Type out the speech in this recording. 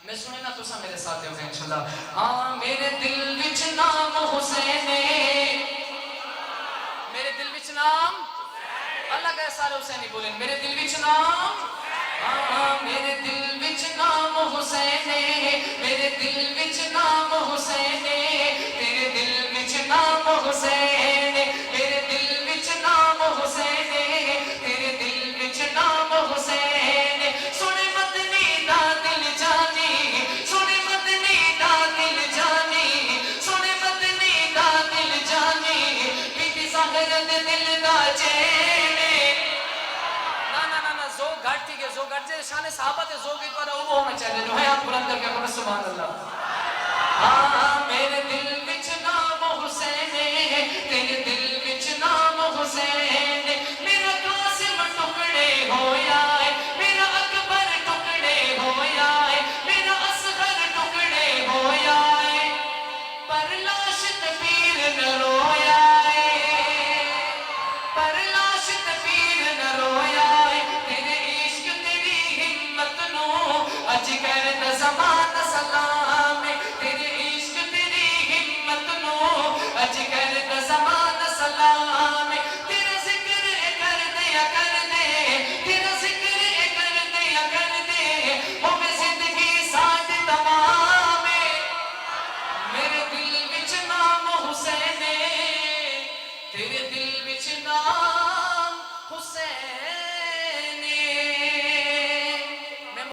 میں سنے نا تو میرے ساتھ ہو گئے انشاءاللہ. ہاں میرے دل وچ نام حسین ہے، میرے دل وچ نام اللہ کہے سارے حسینی بولیں میرے دل وچ نام. ہاں میرے دل وچ نام حسین ہے، میرے دل وچ نام حسین ہے، تیرے دل وچ نام حسین ہے، میرے دل وچ نام حسین ہے، تیرے دل وچ نام حسین ہے. سنے مدنی دا دل جانی، سنے مدنی دا دل جانی، سنے مدنی دا دل جانی، بیٹی ظاہر دے دل دا چین. زو گھٹ تھی گئے، زو گھٹ جائے شان صحابہ تے زو گئی تو وہ ہونا چاہیے جو ہے آپ بلند کر کے پڑھیں سبحان اللہ.